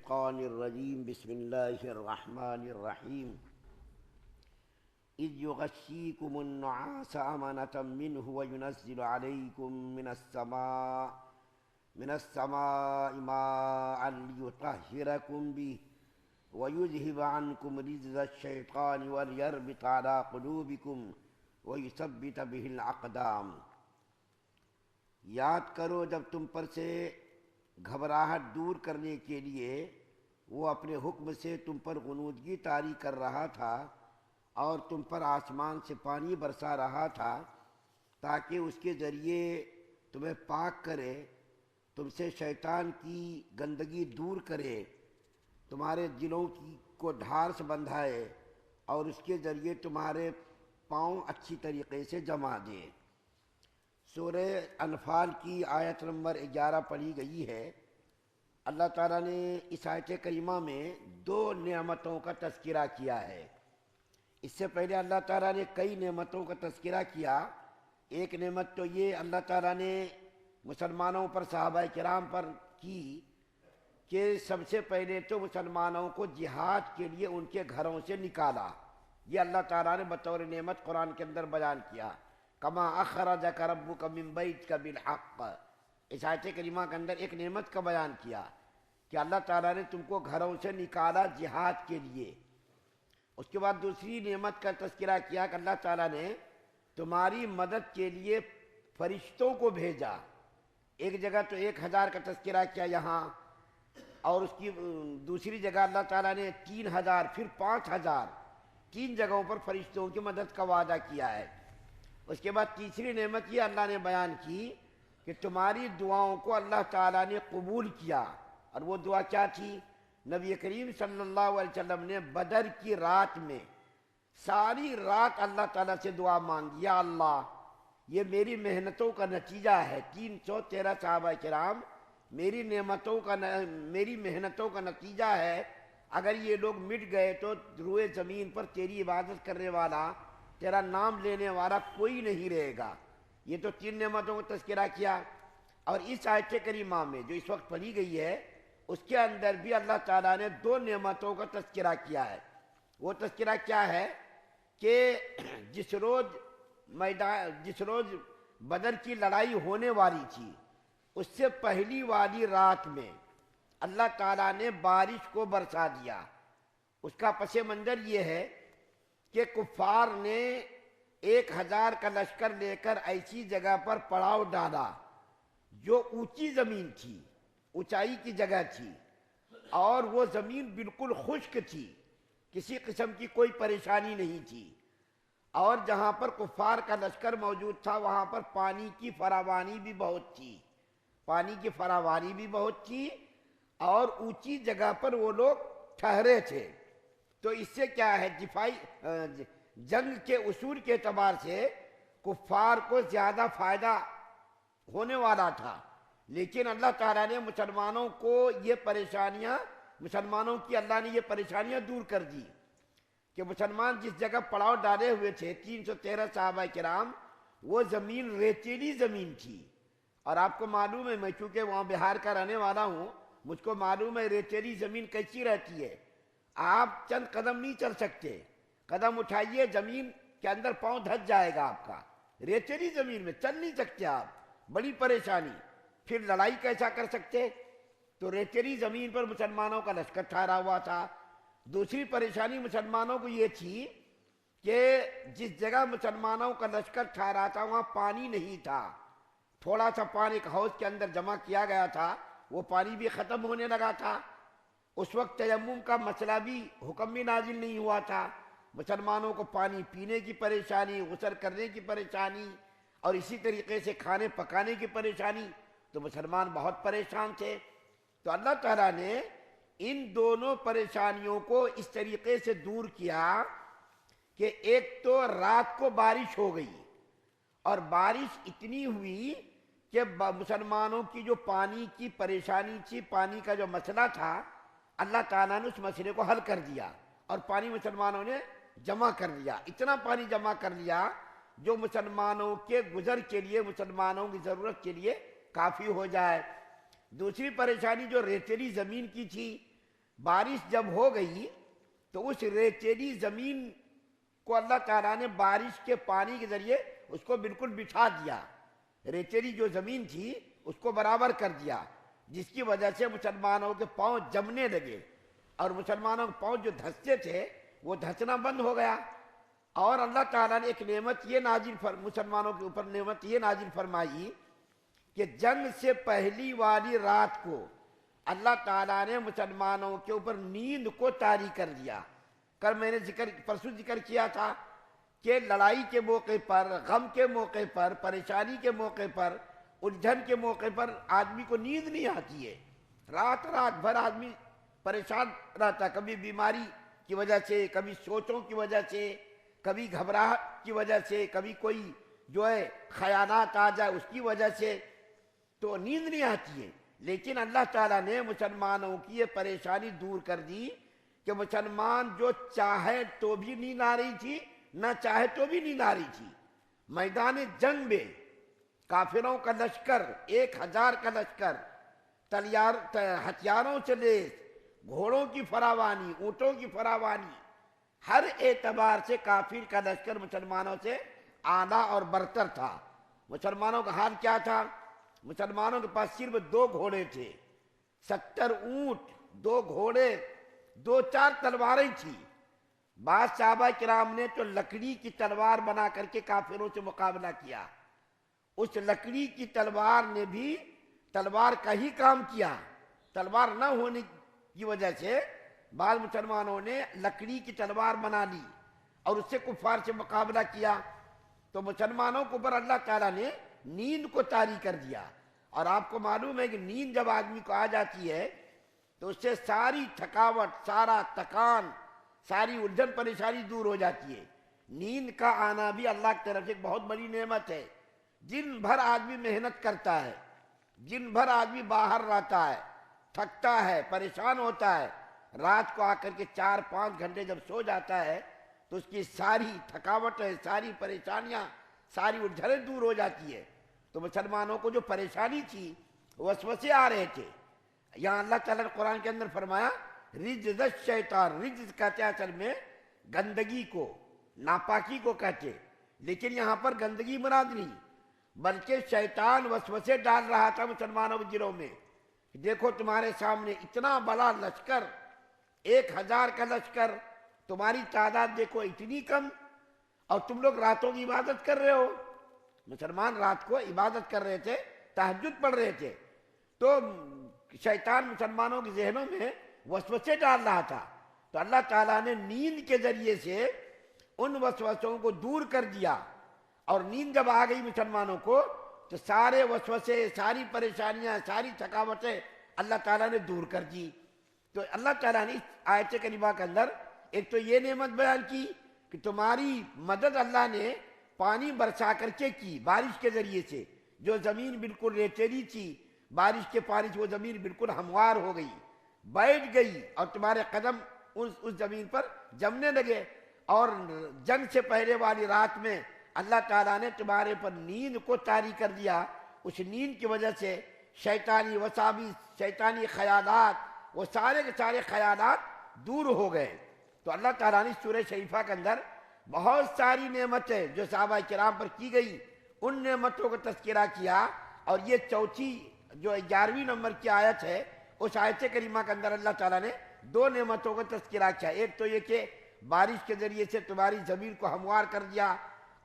الشیطان الرجیم بسم اللہ الرحمن الرحیم اذ یغشیکم النعاس امنة منه وینزل علیکم من السماء ماء لیطہرکم به ویذہب عنکم رجز الشیطان ولیربط علی قلوبکم ویثبت به الاقدام۔ یاد کرو جب تم پر سے گھبراہٹ دور کرنے کے لیے وہ اپنے حکم سے تم پر غنودگی طاری کر رہا تھا اور تم پر آسمان سے پانی برسا رہا تھا تاکہ اس کے ذریعے تمہیں پاک کرے، تم سے شیطان کی گندگی دور کرے، تمہارے دلوں کو ڈھار سے بندھائے اور اس کے ذریعے تمہارے پاؤں اچھی طریقے سے جما دے۔ سورہ انفال کی آیت نمبر 11 پڑھی گئی ہے۔ اللہ تعالیٰ نے اس آیت کریمہ میں 2 نعمتوں کا تذکرہ کیا ہے۔ اس سے پہلے اللہ تعالیٰ نے کئی نعمتوں کا تذکرہ کیا۔ ایک نعمت تو یہ اللہ تعالیٰ نے مسلمانوں پر، صحابہ کرام پر کی کہ سب سے پہلے تو مسلمانوں کو جہاد کے لیے ان کے گھروں سے نکالا۔ یہ اللہ تعالیٰ نے بطور نعمت قرآن کے اندر بیان کیا، کما اخرجک ربک من بیتک بالحق۔ اس آیت کریمہ کے اندر ایک نعمت کا بیان کیا کہ اللہ تعالیٰ نے تم کو گھروں سے نکالا جہاد کے لیے۔ اس کے بعد دوسری نعمت کا تذکرہ کیا کہ اللہ تعالیٰ نے تمہاری مدد کے لیے فرشتوں کو بھیجا۔ ایک جگہ تو 1000 کا تذکرہ کیا یہاں، اور اس کی دوسری جگہ اللہ تعالیٰ نے 3000 پھر 5000، 3 جگہوں پر فرشتوں کی مدد کا وعدہ کیا ہے۔ اس کے بعد تیسری نعمت یہ اللہ نے بیان کی کہ تمہاری دعاؤں کو اللہ تعالیٰ نے قبول کیا، اور وہ دعا کیا تھی؟ نبی کریم صلی اللہ علیہ وسلم نے بدر کی رات میں ساری رات اللہ تعالیٰ سے دعا مانگی، یا اللہ یہ میری محنتوں کا نتیجہ ہے، 313 صحابہ کرام میری محنتوں کا نتیجہ ہے، اگر یہ لوگ مٹ گئے تو روئے زمین پر تیری عبادت کرنے والا، تیرا نام لینے والا کوئی نہیں رہے گا۔ یہ تو 3 نعمتوں کا تذکرہ کیا۔ اور اس آیت کریمہ میں جو اس وقت پڑھی گئی ہے اس کے اندر بھی اللہ تعالیٰ نے 2 نعمتوں کا تذکرہ کیا ہے۔ وہ تذکرہ کیا ہے کہ جس روز بدر کی لڑائی ہونے والی تھی اس سے پہلی والی رات میں اللہ تعالیٰ نے بارش کو برسا دیا۔ اس کا پس منظر یہ ہے کہ کفار نے 1000 کا لشکر لے کر ایسی جگہ پر پڑاؤ ڈالا جو اونچی زمین تھی، اونچائی کی جگہ تھی، اور وہ زمین بالکل خشک تھی، کسی قسم کی کوئی پریشانی نہیں تھی، اور جہاں پر کفار کا لشکر موجود تھا وہاں پر پانی کی فراوانی بھی بہت تھی، اور اونچی جگہ پر وہ لوگ ٹھہرے تھے۔ تو اس سے کیا ہے، جنگ کے اصول کے اعتبار سے کفار کو زیادہ فائدہ ہونے والا تھا، لیکن اللہ تعالیٰ نے مسلمانوں کی اللہ نے یہ پریشانیاں دور کر دی کہ مسلمان جس جگہ پڑاؤ ڈالے ہوئے تھے 313 صحابہ کرام، وہ زمین ریتیلی زمین تھی۔ اور آپ کو معلوم ہے، میں چونکہ وہاں بہار کا رہنے والا ہوں، مجھ کو معلوم ہے ریتیلی زمین کیسی رہتی ہے۔ آپ چند قدم نہیں چل سکتے، قدم اٹھائیے زمین کے اندر پاؤں دھس جائے گا آپ کا۔ ریتیلی زمین میں چل نہیں سکتے آپ، بڑی پریشانی۔ پھر لڑائی کیسا کر سکتے؟ تو ریتیلی زمین پر مسلمانوں کا لشکر ٹھہرا ہوا تھا۔ دوسری پریشانی مسلمانوں کو یہ تھی کہ جس جگہ مسلمانوں کا لشکر ٹھہرا تھا وہاں پانی نہیں تھا، تھوڑا سا پانی ایک حوض کے اندر جمع کیا گیا تھا، وہ پانی بھی ختم ہونے لگا تھا۔ اس وقت تیمم کا مسئلہ بھی، حکم بھی نازل نہیں ہوا تھا۔ مسلمانوں کو پانی پینے کی پریشانی، غسل کرنے کی پریشانی، اور اسی طریقے سے کھانے پکانے کی پریشانی، تو مسلمان بہت پریشان تھے۔ تو اللہ تعالیٰ نے ان دونوں پریشانیوں کو اس طریقے سے دور کیا کہ ایک تو رات کو بارش ہو گئی، اور بارش اتنی ہوئی کہ مسلمانوں کی جو پانی کی پریشانی تھی، پانی کا جو مسئلہ تھا، اللہ تعالیٰ نے اس مسئلے کو حل کر دیا، اور پانی مسلمانوں نے جمع کر لیا۔ اتنا پانی جمع کر لیا جو مسلمانوں کے گزر کے لیے، مسلمانوں کی ضرورت کے لیے کافی ہو جائے۔ دوسری پریشانی جو ریتیلی زمین کی تھی، بارش جب ہو گئی تو اس ریتیلی زمین کو اللہ تعالیٰ نے بارش کے پانی کے ذریعے اس کو بالکل بٹھا دیا، ریتیلی جو زمین تھی اس کو برابر کر دیا، جس کی وجہ سے مسلمانوں کے پاؤں جمنے لگے، اور مسلمانوں کے پاؤں جو دھستے تھے وہ دھسنا بند ہو گیا۔ اور اللہ تعالیٰ نے ایک نعمت یہ مسلمانوں کے اوپر نعمت یہ نازل فرمائی کہ جنگ سے پہلی والی رات کو اللہ تعالیٰ نے مسلمانوں کے اوپر نیند کو طاری کر دیا۔ کل میں نے پرسوں ذکر کیا تھا کہ لڑائی کے موقع پر، غم کے موقع پر، پریشانی کے موقع پر، الجھن کے موقع پر آدمی کو نیند نہیں آتی ہے، رات بھر آدمی پریشان رہتا، کبھی بیماری کی وجہ سے، کبھی سوچوں کی وجہ سے، کبھی گھبراہٹ کی وجہ سے، کبھی کوئی جو ہے خیالات آ جائے اس کی وجہ سے، تو نیند نہیں آتی ہے۔ لیکن اللہ تعالیٰ نے مسلمانوں کی یہ پریشانی دور کر دی کہ مسلمان جو چاہے تو بھی نیند آ رہی تھی، نہ چاہے تو بھی نیند آ رہی تھی۔ میدان جنگ میں کافروں کا لشکر، 1000 کا لشکر، ہتھیاروں سے لیس، گھوڑوں کی فراوانی، اونٹوں کی فراوانی، ہر اعتبار سے کافر کا لشکر مسلمانوں سے اعلیٰ اور برتر تھا۔ مسلمانوں کا حال کیا تھا؟ مسلمانوں کے پاس صرف 2 گھوڑے تھے، 70 اونٹ، 2 گھوڑے، 2-4 تلواریں تھیں۔ بعض صحابہ کرام نے تو لکڑی کی تلوار بنا کر کے کافروں سے مقابلہ کیا، اس لکڑی کی تلوار نے بھی تلوار کا ہی کام کیا۔ تلوار نہ ہونے کی وجہ سے بعض مسلمانوں نے لکڑی کی تلوار بنا لی اور اس سے کفار سے مقابلہ کیا، تو مسلمانوں کے اوپر اللہ تعالیٰ نے نیند کو طاری کر دیا۔ اور آپ کو معلوم ہے کہ نیند جب آدمی کو آ جاتی ہے تو اس سے ساری تھکاوٹ، سارا تکان، ساری الجھن پریشانی دور ہو جاتی ہے۔ نیند کا آنا بھی اللہ کی طرف سے ایک بہت بڑی نعمت ہے۔ دن بھر آدمی محنت کرتا ہے، دن بھر آدمی باہر رہتا ہے، تھکتا ہے، پریشان ہوتا ہے، رات کو آ کر کے 4-5 گھنٹے جب سو جاتا ہے تو اس کی ساری تھکاوٹیں، ساری پریشانیاں، ساری الجھنیں دور ہو جاتی ہے۔ تو مسلمانوں کو جو پریشانی تھی، وسوسے آ رہے تھے، یہاں اللہ تعالیٰ نے قرآن کے اندر فرمایا رجز الشیطان، رجز کہتے ہیں اصل میں گندگی کو، ناپاکی کو کہتے، لیکن یہاں پر گندگی مراد نہیں، بلکہ شیطان وسوسے ڈال رہا تھا مسلمانوں کے دلوں میں۔ دیکھو تمہارے سامنے اتنا بڑا لشکر، 1000 کا لشکر، تمہاری تعداد دیکھو اتنی کم، اور تم لوگ راتوں کی عبادت کر رہے ہو۔ مسلمان رات کو عبادت کر رہے تھے، تہجد پڑھ رہے تھے، تو شیطان مسلمانوں کے ذہنوں میں وسوسے ڈال رہا تھا۔ تو اللہ تعالیٰ نے نیند کے ذریعے سے ان وسوسوں کو دور کر دیا، اور نیند جب آ گئی مسلمانوں کو تو سارے وسوسے، ساری پریشانیاں، ساری تھکاوٹیں اللہ تعالیٰ نے دور کر دی۔ تو اللہ تعالیٰ نے اس آیت کریمہ کے اندر ایک تو یہ نعمت بیان کی کہ تمہاری مدد اللہ نے پانی برسا کر کے کی، بارش کے ذریعے سے، جو زمین بالکل ریتیلی تھی، بارش کے پانی سے وہ زمین بالکل ہموار ہو گئی، بیٹھ گئی، اور تمہارے قدم اس زمین پر جمنے لگے۔ اور جنگ سے پہلے والی رات میں اللہ تعالیٰ نے تمہارے پر نیند کو طاری کر دیا، اس نیند کی وجہ سے شیطانی وساوس، شیطانی خیالات، وہ سارے کے سارے خیالات دور ہو گئے۔ تو اللہ تعالیٰ نے سورہ شریفہ کے اندر بہت ساری نعمتیں جو صحابہ کرام پر کی گئی، ان نعمتوں کا تذکرہ کیا، اور یہ چوتھی جو 11ویں نمبر کی آیت ہے، اس آیت کریمہ کے اندر اللہ تعالیٰ نے 2 نعمتوں کا تذکرہ کیا۔ ایک تو یہ کہ بارش کے ذریعے سے تمہاری زمین کو ہموار کر دیا،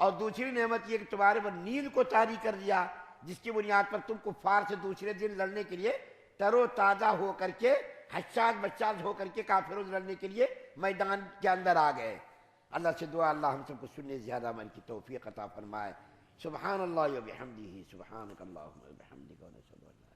اور دوسری نعمت یہ کہ تمہارے پر نیند کو طاری کر دیا، جس کی بنیاد پر تم کفار سے دوسرے دن لڑنے کے لیے تر و تازہ ہو کر کے، حشاش بشاش ہو کر کے کافروں سے لڑنے کے لیے میدان کے اندر آ گئے۔ اللہ سے دعا اللہ ہم سب کو سننے زیادہ عمل کی توفیق عطا فرمائے۔ سبحان اللہ و بحمدہ، سبحانک اللہم و بحمدک، و نشہد ان لا